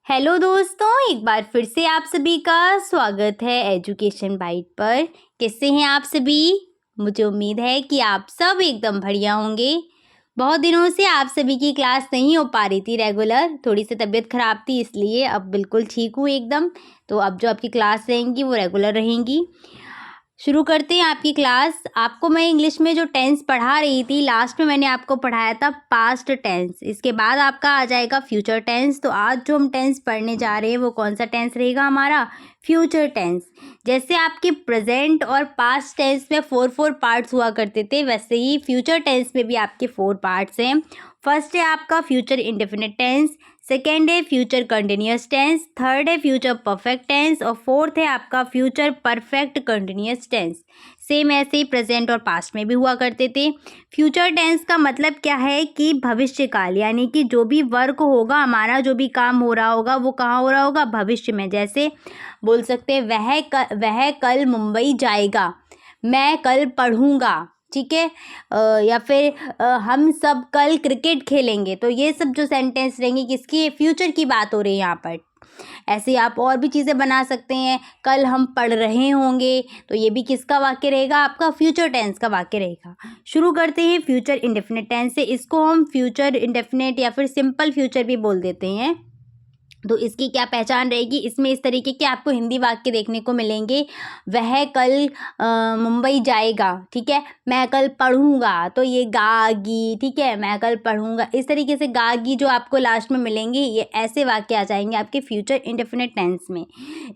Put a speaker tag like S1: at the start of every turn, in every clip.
S1: Hello दोस्तों, एक बार फिर से आप सभी का स्वागत है एजुकेशन बाइट पर। कैसे हैं आप सभी? मुझे उम्मीद है कि आप सब एकदम बढ़िया होंगे। बहुत दिनों से आप सभी की क्लास नहीं हो पा रही थी रेगुलर, थोड़ी सी तबीयत ख़राब थी, इसलिए अब बिल्कुल ठीक हूँ एकदम। तो अब जो आपकी क्लास रहेंगी वो रेगुलर रहेंगी। शुरू करते हैं आपकी क्लास। आपको मैं इंग्लिश में जो टेंस पढ़ा रही थी, लास्ट में मैंने आपको पढ़ाया था पास्ट टेंस। इसके बाद आपका आ जाएगा फ्यूचर टेंस। तो आज जो हम टेंस पढ़ने जा रहे हैं वो कौन सा टेंस रहेगा हमारा? Future tense. जैसे आपके प्रेजेंट और पास्ट टेंस में 4 पार्ट्स हुआ करते थे, वैसे ही फ्यूचर टेंस में भी आपके 4 पार्ट्स हैं। फर्स्ट है आपका फ्यूचर इंडेफिनिट टेंस, सेकेंड है फ्यूचर कंटिन्यूस टेंस, थर्ड है फ्यूचर परफेक्ट टेंस और फोर्थ है आपका future perfect continuous tense. Same ऐसे ही प्रेजेंट और पास्ट में भी हुआ करते थे। फ्यूचर टेंस का मतलब क्या है कि भविष्य काल, यानी कि जो भी वर्क होगा हमारा, जो भी काम हो रहा होगा वो कहाँ हो रहा होगा? भविष्य में। जैसे बोल सकते हैं वह कल मुंबई जाएगा, मैं कल पढ़ूंगा, ठीक है। या फिर हम सब कल क्रिकेट खेलेंगे। तो ये सब जो सेंटेंस रहेंगे किसकी? फ्यूचर की बात हो रही है यहाँ पर। ऐसे आप और भी चीज़ें बना सकते हैं। कल हम पढ़ रहे होंगे, तो ये भी किसका वाक्य रहेगा? आपका फ्यूचर टेंस का वाक्य रहेगा। शुरू करते हैं फ्यूचर इंडेफिनिट टेंस से। इसको हम फ्यूचर इंडेफिनिट या फिर सिंपल फ्यूचर भी बोल देते हैं। तो इसकी क्या पहचान रहेगी? इसमें इस तरीके के आपको हिंदी वाक्य देखने को मिलेंगे। वह कल मुंबई जाएगा, ठीक है। मैं कल पढ़ूंगा, तो ये गागी, ठीक है। मैं कल पढ़ूंगा, इस तरीके से गागी जो आपको लास्ट में मिलेंगे, ये ऐसे वाक्य आ जाएंगे आपके फ्यूचर इंडेफिनिट टेंस में।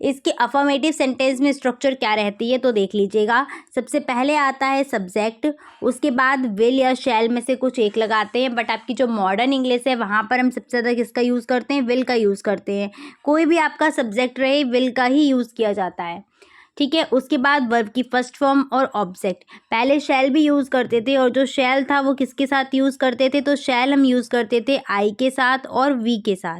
S1: इसके अफर्मेटिव सेंटेंस में स्ट्रक्चर क्या रहती है तो देख लीजिएगा। सबसे पहले आता है सब्जेक्ट, उसके बाद विल या शैल में से कुछ एक लगाते हैं। बट आपकी जो मॉडर्न इंग्लिश है वहाँ पर हम सबसे ज़्यादा किसका यूज़ करते हैं? विल का यूज़ करते हैं। कोई भी आपका सब्जेक्ट रहे, विल का ही यूज़ किया जाता है, ठीक है। उसके बाद वर्ब की फर्स्ट फॉर्म और ऑब्जेक्ट। पहले शैल भी यूज़ करते थे, और जो शैल था वो किसके साथ यूज़ करते थे? तो शैल हम यूज़ करते थे आई के साथ और वी के साथ,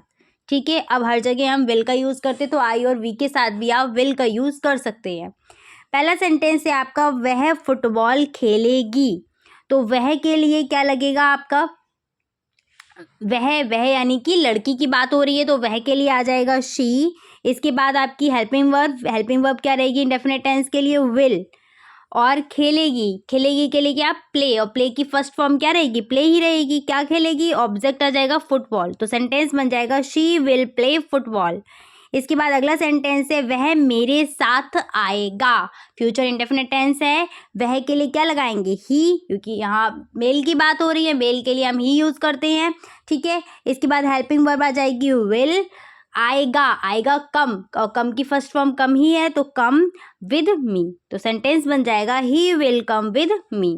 S1: ठीक है। अब हर जगह हम विल का यूज़ करते, तो आई और वी के साथ भी आप विल का यूज़ कर सकते हैं। पहला सेंटेंस है आपका वह फुटबॉल खेलेगी। तो वह के लिए क्या लगेगा आपका? वह यानी कि लड़की की बात हो रही है, तो वह के लिए आ जाएगा शी। इसके बाद आपकी हेल्पिंग वर्ब क्या रहेगी इंडेफिनिट टेंस के लिए? विल। और खेलेगी के लिए क्या? प्ले। और प्ले की फर्स्ट फॉर्म क्या रहेगी? प्ले ही रहेगी। क्या खेलेगी? ऑब्जेक्ट आ जाएगा फुटबॉल। तो सेंटेंस बन जाएगा शी विल प्ले फुटबॉल। इसके बाद अगला सेंटेंस है वह मेरे साथ आएगा। फ्यूचर इंडेफिनिट टेंस है। वह के लिए क्या लगाएंगे? ही, क्योंकि यहाँ मेल की बात हो रही है, मेल के लिए हम ही यूज़ करते हैं, ठीक है। इसके बाद हेल्पिंग वर्ब आ जाएगी विल। आएगा कम, और कम की फर्स्ट फॉर्म कम ही है, तो कम विद मी। तो सेंटेंस बन जाएगा he will come with me.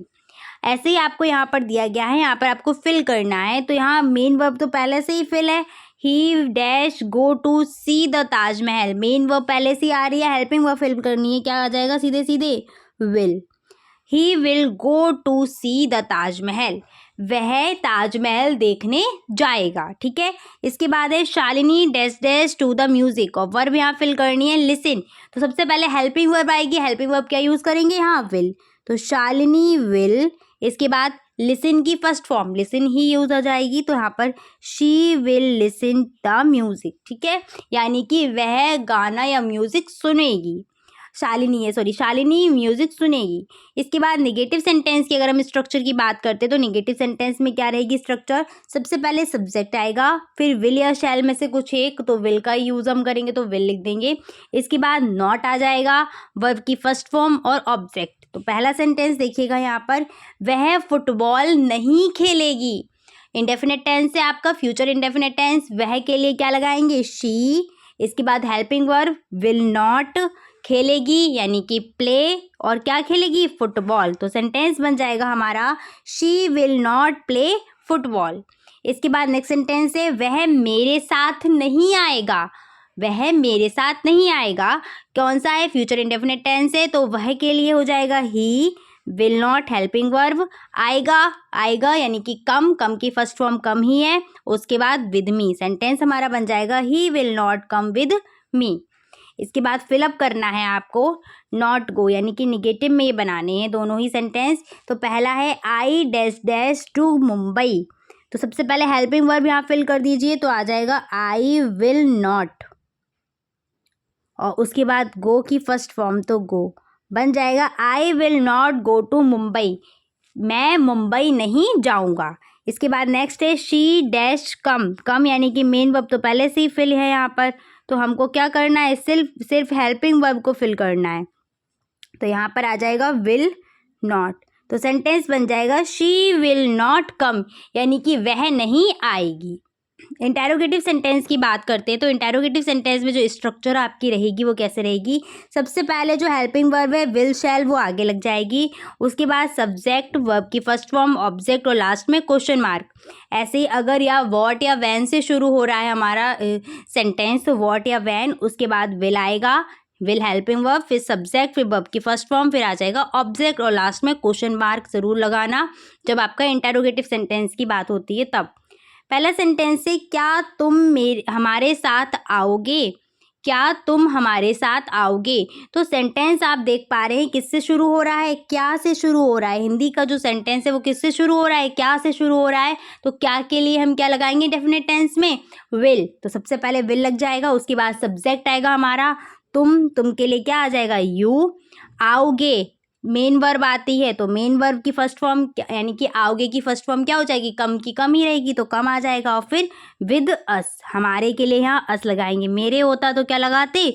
S1: ऐसे ही आपको यहाँ पर दिया गया है, यहाँ पर आपको फिल करना है। तो यहाँ मेन वर्ब तो पहले से ही फिल है। He dash go to see the Taj Mahal. Main verb पहले से ही आ रही है, हेल्पिंग वर्ब फिल करनी है। क्या आ जाएगा? सीधे सीधे will. He will go to see the Taj Mahal. वह ताजमहल देखने जाएगा, ठीक है। इसके बाद है Shalini dash dash to the music, और वर्ब यहाँ फिल करनी है लिसन। तो सबसे पहले हेल्पिंग वर्ब आएगी। हेल्पिंग वर्ब क्या यूज़ करेंगे? यहाँ विल। तो शालिनी विल। इसके बाद लिसन की फर्स्ट फॉर्म लिसन ही यूज हो जाएगी, तो यहाँ पर she will listen the music, ठीक है। यानी कि वह गाना या म्यूजिक सुनेगी। शालिनी म्यूजिक सुनेगी। इसके बाद नेगेटिव सेंटेंस की अगर हम स्ट्रक्चर की बात करते हैं, तो नेगेटिव सेंटेंस में क्या रहेगी स्ट्रक्चर? सबसे पहले सब्जेक्ट आएगा, फिर विल या शैल में से कुछ एक, तो विल का यूज हम करेंगे, तो विल लिख देंगे। इसके बाद नॉट आ जाएगा, वर्ब की फर्स्ट फॉर्म और ऑब्जेक्ट। तो पहला सेंटेंस देखिएगा यहाँ पर, वह फुटबॉल नहीं खेलेगी। इंडेफिनिट टेंस है आपका फ्यूचर इंडेफिनिट टेंस। वह के लिए क्या लगाएंगे? शी। इसके बाद हेल्पिंग वर्ब विल नॉट। खेलेगी यानी कि प्ले, और क्या खेलेगी? फुटबॉल। तो सेंटेंस बन जाएगा हमारा she will not play football. इसके बाद नेक्स्ट सेंटेंस है वह मेरे साथ नहीं आएगा। वह मेरे साथ नहीं आएगा कौन सा है? फ्यूचर इंडेफिनिट टेंस है, तो वह के लिए हो जाएगा he will not helping verb. आएगा यानी कि कम की फर्स्ट फॉर्म कम ही है। उसके बाद विद मी। सेंटेंस हमारा बन जाएगा he will not come with me. इसके बाद फिलअप करना है आपको नॉट गो, यानी कि निगेटिव में ये बनाने हैं दोनों ही सेंटेंस। तो पहला है I dash dash to Mumbai. तो सबसे पहले हेल्पिंग वर्ब यहाँ फिल कर दीजिए, तो आ जाएगा आई विल नॉट, और उसके बाद गो की फर्स्ट फॉर्म तो गो बन जाएगा I will not go to Mumbai, मैं मुंबई नहीं जाऊँगा। इसके बाद नेक्स्ट है शी डैश कम, कम यानी कि मेन वर्ब तो पहले से ही फिल है यहाँ पर, तो हमको क्या करना है, सिर्फ हेल्पिंग वर्ब को फिल करना है। तो यहाँ पर आ जाएगा विल नॉट, तो सेंटेंस बन जाएगा शी विल नॉट कम, यानी कि वह नहीं आएगी। इंटेरोगेटिव सेंटेंस की बात करते हैं, तो इंटेरोगेटिव सेंटेंस में जो स्ट्रक्चर आपकी रहेगी वो कैसे रहेगी, सबसे पहले जो हेल्पिंग वर्ब है विल शैल वो आगे लग जाएगी, उसके बाद सब्जेक्ट वर्ब की फर्स्ट फॉर्म ऑब्जेक्ट और लास्ट में क्वेश्चन मार्क। ऐसे ही अगर या वॉट या वैन से शुरू हो रहा है हमारा सेंटेंस, तो वॉट या वैन, उसके बाद विल आएगा, विल हेल्पिंग वर्ब, फिर सब्जेक्ट, फिर वर्ब की फर्स्ट फॉर्म, फिर आ जाएगा ऑब्जेक्ट और लास्ट में क्वेश्चन मार्क ज़रूर लगाना जब आपका इंटेरोगेटिव सेंटेंस की बात होती है तब। पहला सेंटेंस है क्या तुम हमारे साथ आओगे, क्या तुम हमारे साथ आओगे। तो सेंटेंस आप देख पा रहे हैं किससे शुरू हो रहा है, क्या से शुरू हो रहा है। हिंदी का जो सेंटेंस है वो किससे शुरू हो रहा है, क्या से शुरू हो रहा है। तो क्या के लिए हम क्या लगाएंगे डेफिनेट टेंस में, विल, तो सबसे पहले विल लग जाएगा, उसके बाद सब्जेक्ट आएगा हमारा तुम के लिए क्या आ जाएगा यू, आओगे मेन वर्ब आती है तो मेन वर्ब की फर्स्ट फॉर्म यानी कि आओगे की फर्स्ट फॉर्म क्या हो जाएगी, कम की कम ही रहेगी तो कम आ जाएगा, और फिर विद अस, हमारे के लिए यहाँ अस लगाएंगे, मेरे होता तो क्या लगाते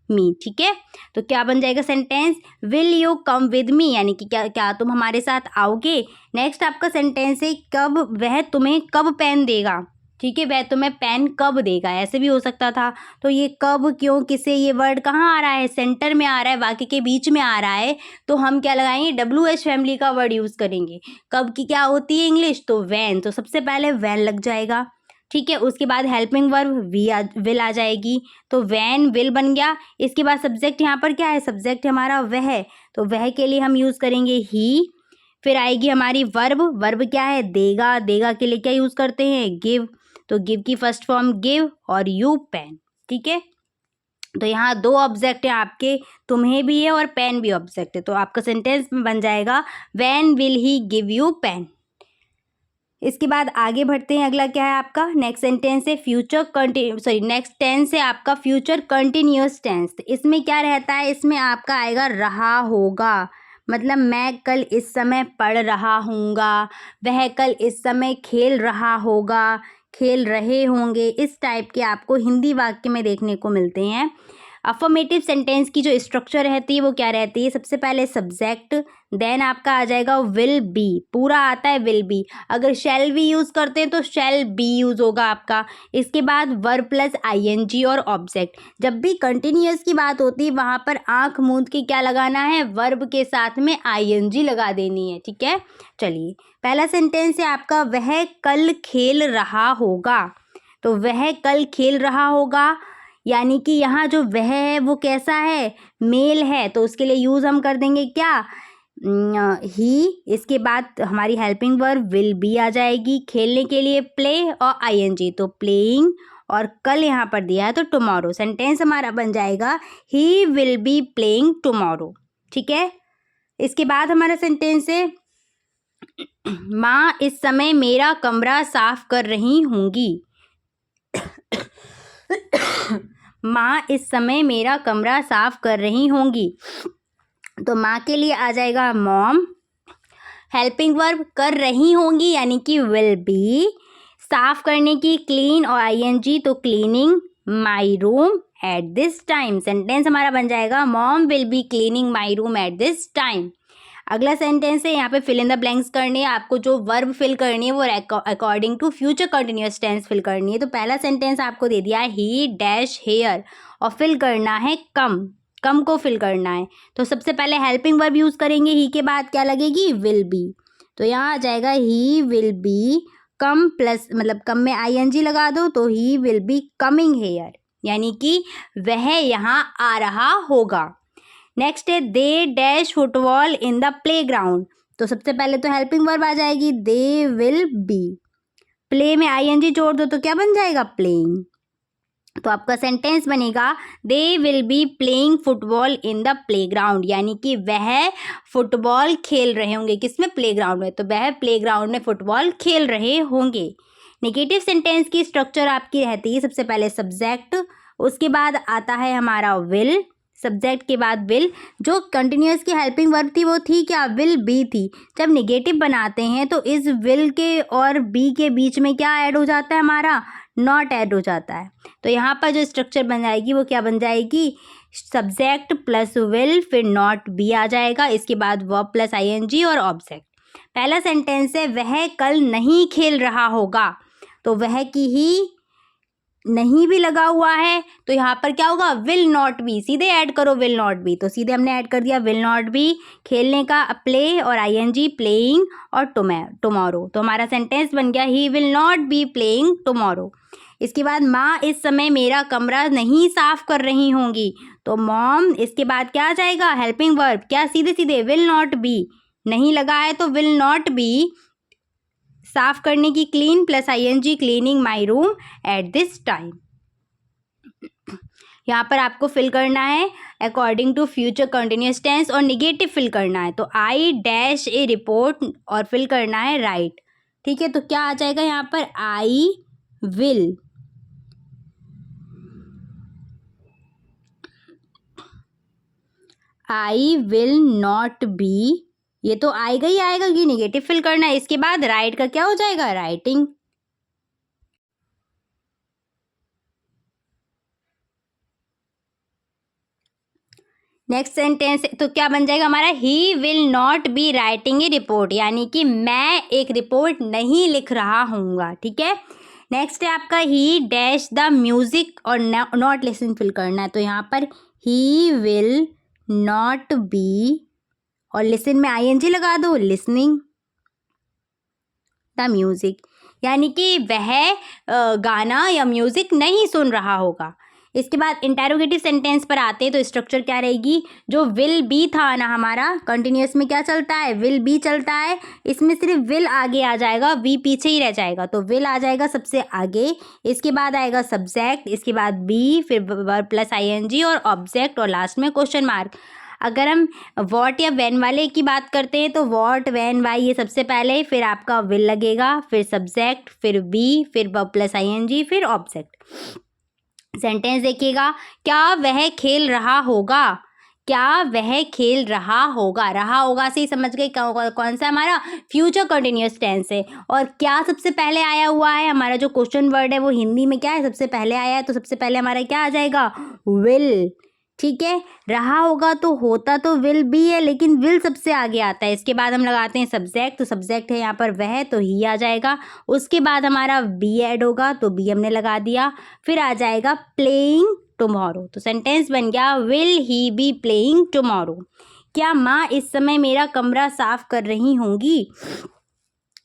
S1: मी, ठीक है। तो क्या बन जाएगा sentence, will you come with me, यानी कि क्या तुम हमारे साथ आओगे। नेक्स्ट आपका सेंटेंस है कब वह तुम्हें कब पेन देगा, ठीक है, वह तुम्हें पेन कब देगा, ऐसे भी हो सकता था। तो ये कब क्यों किसे, ये वर्ड कहाँ आ रहा है, सेंटर में आ रहा है, वाक्य के बीच में आ रहा है, तो हम क्या लगाएंगे WH फैमिली का वर्ड यूज़ करेंगे। कब की क्या होती है इंग्लिश, तो वैन, तो सबसे पहले वैन लग जाएगा, ठीक है। उसके बाद हेल्पिंग वर्ब विल आ जाएगी, तो वैन विल बन गया। इसके बाद सब्जेक्ट यहाँ पर क्या है, सब्जेक्ट हमारा वह, तो वह के लिए हम यूज़ करेंगे ही। फिर आएगी हमारी वर्ब क्या है, देगा, देगा के लिए क्या यूज़ करते हैं, गिव, तो गिव की फर्स्ट फॉर्म गिव और यू पेन, ठीक है। तो यहाँ दो ऑब्जेक्ट हैं आपके, तुम्हें भी है और पेन भी ऑब्जेक्ट है, तो आपका सेंटेंस में बन जाएगा when will he give you pen. इसके बाद आगे बढ़ते हैं, अगला क्या है आपका नेक्स्ट सेंटेंस है नेक्स्ट टेंस है आपका फ्यूचर कंटिन्यूअस टेंस। इसमें क्या रहता है, इसमें आपका आएगा रहा होगा, मतलब मैं कल इस समय पढ़ रहा हूँगा, वह कल इस समय खेल रहा होगा, खेल रहे होंगे, इस टाइप के आपको हिंदी वाक्य में देखने को मिलते हैं। अफर्मेटिव सेंटेंस की जो स्ट्रक्चर रहती है वो क्या रहती है, सबसे पहले सब्जेक्ट, देन आपका आ जाएगा विल बी, पूरा आता है विल बी, अगर शैल भी यूज़ करते हैं तो शैल बी यूज़ होगा आपका। इसके बाद वर्ब प्लस ING और ऑब्जेक्ट। जब भी कंटिन्यूअस की बात होती है वहाँ पर आँख मूंद के क्या लगाना है, वर्ब के साथ में ING लगा देनी है, ठीक है। चलिए पहला सेंटेंस है आपका वह कल खेल रहा होगा, तो वह कल खेल रहा होगा यानी कि यहाँ जो वह है वो कैसा है, मेल है, तो उसके लिए यूज़ हम कर देंगे क्या, ही। इसके बाद हमारी हेल्पिंग वर्ब विल बी आ जाएगी, खेलने के लिए प्ले और ING, तो प्लेइंग, और कल यहाँ पर दिया है तो टुमारो। सेंटेंस हमारा बन जाएगा he will be playing tomorrow, ठीक है। इसके बाद हमारा सेंटेंस है माँ इस समय मेरा कमरा साफ कर रही होंगी, माँ इस समय मेरा कमरा साफ कर रही होंगी, तो माँ के लिए आ जाएगा मॉम, हेल्पिंग वर्ब कर रही होंगी यानी कि विल बी, साफ करने की क्लीन और ING, तो cleaning my room at this time. Sentence हमारा बन जाएगा mom will be cleaning my room at this time. अगला सेंटेंस है यहाँ पे फिल इन द ब्लैंक्स करनी है आपको, जो वर्ब फिल करनी है वो according to future continuous tense fill करनी है। तो पहला सेंटेंस आपको दे दिया है ही डैश हेयर, और फिल करना है कम को फिल करना है, तो सबसे पहले हेल्पिंग वर्ब यूज़ करेंगे, ही के बाद क्या लगेगी विल बी, तो यहाँ आ जाएगा he will be come plus मतलब कम में ING लगा दो, तो he will be coming here, यानी कि वह यहाँ आ रहा होगा। नेक्स्ट है they dash football in the playground, तो सबसे पहले तो हेल्पिंग वर्ब आ जाएगी दे विल बी, प्ले में ING जोड़ दो तो क्या बन जाएगा प्लेइंग, तो आपका सेंटेंस बनेगा they will be playing football in the playground, यानी कि वह फुटबॉल खेल रहे होंगे, किसमें, प्लेग्राउंड में, तो वह प्लेग्राउंड में फुटबॉल खेल रहे होंगे। नेगेटिव सेंटेंस की स्ट्रक्चर आपकी रहती है सबसे पहले सब्जेक्ट, उसके बाद आता है हमारा विल, सब्जेक्ट के बाद विल। जो कंटिन्यूअस की हेल्पिंग वर्ब थी वो थी क्या, विल बी थी। जब नेगेटिव बनाते हैं तो इस विल के और बी के बीच में क्या ऐड हो जाता है, हमारा नॉट ऐड हो जाता है। तो यहाँ पर जो स्ट्रक्चर बन जाएगी वो क्या बन जाएगी, सब्जेक्ट प्लस विल फिर नॉट बी आ जाएगा, इसके बाद वर्ब प्लस आईएनजी और ऑब्जेक्ट। पहला सेंटेंस है वह कल नहीं खेल रहा होगा, तो वह की ही नहीं भी लगा हुआ है तो यहाँ पर क्या होगा, विल नॉट बी, सीधे ऐड करो विल नॉट बी, तो सीधे हमने ऐड कर दिया विल नॉट बी। खेलने का प्ले और आईएनजी प्लेइंग और टुमारो, तो हमारा सेंटेंस बन गया he will not be playing tomorrow. इसके बाद माँ इस समय मेरा कमरा नहीं साफ कर रही होंगी, तो मॉम, इसके बाद क्या आ जाएगा, हेल्पिंग वर्ब, क्या सीधे सीधे विल नॉट बी, नहीं लगा है तो विल नॉट बी साफ करने की clean plus ING cleaning my room at this time. यहाँ पर आपको फिल करना है according to future continuous tense और निगेटिव फिल करना है, तो आई डैश ए रिपोर्ट और फिल करना है राइट। ठीक है, तो क्या आ जाएगा यहाँ पर, आई विल नॉट बी, ये तो आएगा ही आएगा, ये निगेटिव फिल करना है। इसके बाद राइट का क्या हो जाएगा, राइटिंग। नेक्स्ट सेंटेंस तो क्या बन जाएगा हमारा, he will not be writing a report, यानी कि मैं एक रिपोर्ट नहीं लिख रहा हूँगा। ठीक है, नेक्स्ट है आपका ही डैश द म्यूजिक और नॉट लिसन फिल करना है, तो यहाँ पर ही विल नॉट बी और लिसन में आईएनजी लगा दो, लिसनिंग द म्यूजिक, यानी कि वह गाना या म्यूजिक नहीं सुन रहा होगा। इसके बाद इंटेरोगेटिव सेंटेंस पर आते हैं, तो स्ट्रक्चर क्या रहेगी, जो विल बी था ना हमारा कंटिन्यूअस में क्या चलता है, विल बी चलता है, इसमें सिर्फ विल आगे आ जाएगा, बी पीछे ही रह जाएगा, तो विल आ जाएगा सबसे आगे, इसके बाद आएगा सब्जेक्ट, इसके बाद बी, फिर वर्ब प्लस आईएनजी और ऑब्जेक्ट और लास्ट में क्वेश्चन मार्क। अगर हम वॉट या वैन वाले की बात करते हैं तो वॉट वैन वाई ये सबसे पहले, फिर आपका विल लगेगा, फिर सब्जेक्ट, फिर बी, फिर वर्ब प्लस आईएनजी, फिर ऑब्जेक्ट। सेंटेंस देखिएगा, क्या वह खेल रहा होगा, क्या वह खेल रहा होगा, रहा होगा से ही समझ गए कौन सा हमारा फ्यूचर कंटिन्यूअस टेंस है। और क्या सबसे पहले आया हुआ है, हमारा जो क्वेश्चन वर्ड है वो हिंदी में क्या है, सबसे पहले आया है, तो सबसे पहले हमारा क्या आ जाएगा, विल। ठीक है, रहा होगा तो होता तो विल बी है, लेकिन विल सबसे आगे आता है। इसके बाद हम लगाते हैं सब्जेक्ट, तो सब्जेक्ट है यहाँ पर वह, तो ही आ जाएगा, उसके बाद हमारा बी ऐड होगा, तो बी हमने लगा दिया, फिर आ जाएगा प्लेइंग टुमारो, तो सेंटेंस बन गया will he be playing tomorrow. क्या माँ इस समय मेरा कमरा साफ कर रही होंगी,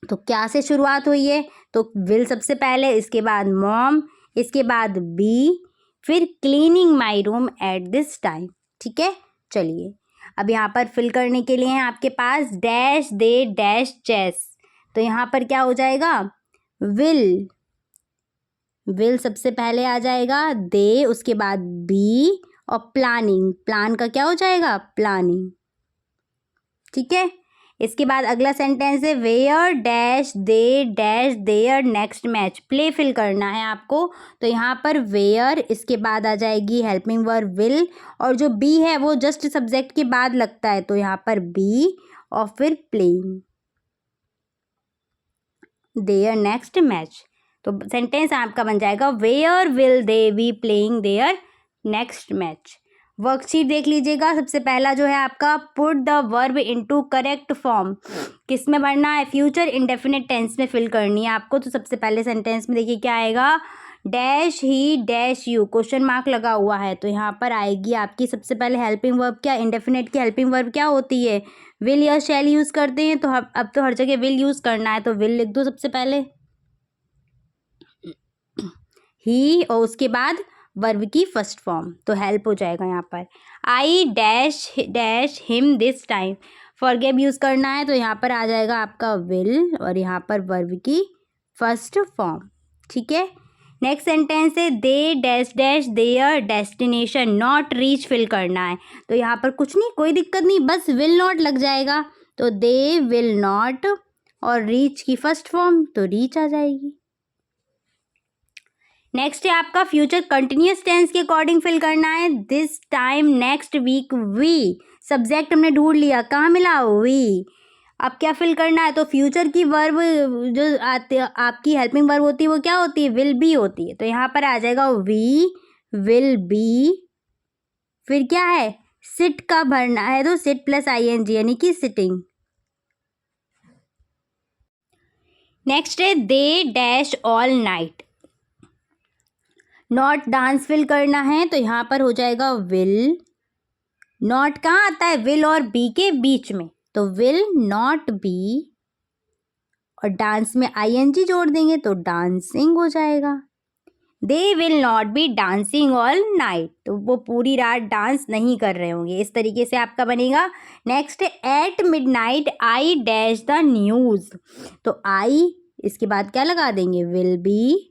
S1: तो क्या से शुरुआत हुई है, तो विल सबसे पहले, इसके बाद मॉम, इसके बाद बी, फिर cleaning my room at this time. ठीक है, चलिए अब यहाँ पर फिल करने के लिए है आपके पास डैश दे डैश चेस, तो यहाँ पर क्या हो जाएगा, विल, विल सबसे पहले आ जाएगा, दे, उसके बाद बी और प्लानिंग, प्लान का क्या हो जाएगा, प्लानिंग। ठीक है, इसके बाद अगला सेंटेंस है where dash they dash their next match, play fill करना है आपको, तो यहाँ पर वेयर, इसके बाद आ जाएगी हेल्पिंग वर्ब विल, और जो बी है वो जस्ट सब्जेक्ट के बाद लगता है, तो यहाँ पर बी और फिर प्लेइंग देयर नेक्स्ट मैच, तो सेंटेंस आपका बन जाएगा where will they be playing their next match. Worksheet देख लीजिएगा, सबसे पहला जो है आपका put the verb into correct form, किस में भरना है, फ्यूचर इंडेफिनिट टेंस में फिल करनी है आपको। तो सबसे पहले सेंटेंस में देखिए क्या आएगा, dash he dash you, question mark लगा हुआ है, तो यहाँ पर आएगी आपकी सबसे पहले हेल्पिंग वर्ब, क्या इंडेफिनिट की हेल्पिंग वर्ब क्या होती है, विल या शैल यूज़ करते हैं, तो अब तो हर जगह विल यूज़ करना है, तो विल लिख दो सबसे पहले ही, और उसके बाद वर्ब की फर्स्ट फॉर्म, तो हेल्प हो जाएगा यहाँ पर। आई dash dash him this time, forgive use करना है, तो यहाँ पर आ जाएगा आपका विल और यहाँ पर वर्ब की फर्स्ट फॉर्म। ठीक है, नेक्स्ट सेंटेंस है they dash dash their destination not reach fill करना है, तो यहाँ पर कुछ नहीं, कोई दिक्कत नहीं, बस विल नॉट लग जाएगा, तो दे विल नॉट और रीच की फर्स्ट फॉर्म तो रीच आ जाएगी। नेक्स्ट है आपका फ्यूचर कंटिन्यूस टेंस के अकॉर्डिंग फिल करना है। This time, next week, we. Subject हमने ढूंढ लिया, कहाँ मिला, वी। अब क्या फिल करना है, तो फ्यूचर की वर्ब जो आते आपकी हेल्पिंग वर्ब होती है वो क्या होती है, विल बी होती है। तो यहाँ पर आ जाएगा वी विल बी, फिर क्या है, सिट का भरना है तो सिट प्लस ING यानी कि सिटिंग। नेक्स्ट है they dash all night. Not dance fill करना है तो यहाँ पर हो जाएगा विल। नॉट कहाँ आता है, विल और बी के बीच में, तो विल नॉट बी, और डांस में ING जोड़ देंगे तो डांसिंग हो जाएगा। दे will not be dancing all night, तो वो पूरी रात डांस नहीं कर रहे होंगे। इस तरीके से आपका बनेगा। Next at midnight I dash the news, तो आई इसके बाद क्या लगा देंगे, will be,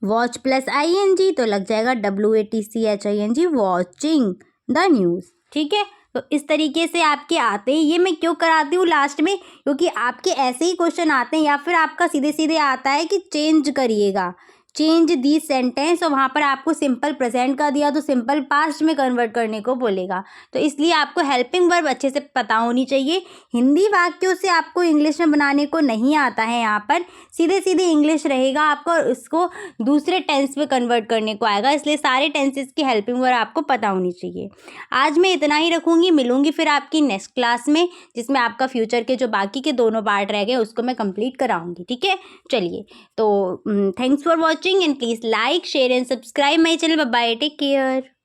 S1: watch plus ING तो लग जाएगा WATCHING, वॉचिंग द न्यूज़। ठीक है, तो इस तरीके से आपके आते हैं। ये मैं क्यों कराती हूँ लास्ट में, क्योंकि आपके ऐसे ही क्वेश्चन आते हैं, या फिर आपका सीधे सीधे आता है कि चेंज करिएगा, चेंज दी सेंटेंस, और वहाँ पर आपको सिंपल प्रेजेंट का दिया तो सिंपल पास्ट में कन्वर्ट करने को बोलेगा। तो इसलिए आपको हेल्पिंग वर्ब अच्छे से पता होनी चाहिए। हिंदी वाक्यों से आपको इंग्लिश में बनाने को नहीं आता है, यहाँ पर सीधे सीधे इंग्लिश रहेगा आपको, और उसको दूसरे टेंस में कन्वर्ट करने को आएगा। इसलिए सारे टेंसेस की हेल्पिंग वर्ब आपको पता होनी चाहिए। आज मैं इतना ही रखूँगी, मिलूँगी फिर आपकी नेक्स्ट क्लास में, जिसमें आपका फ्यूचर के जो बाकी के दोनों पार्ट रह गए उसको मैं कंप्लीट कराऊँगी। ठीक है, चलिए, तो thanks for watching, and please like, share and subscribe my channel. Bye bye, take care.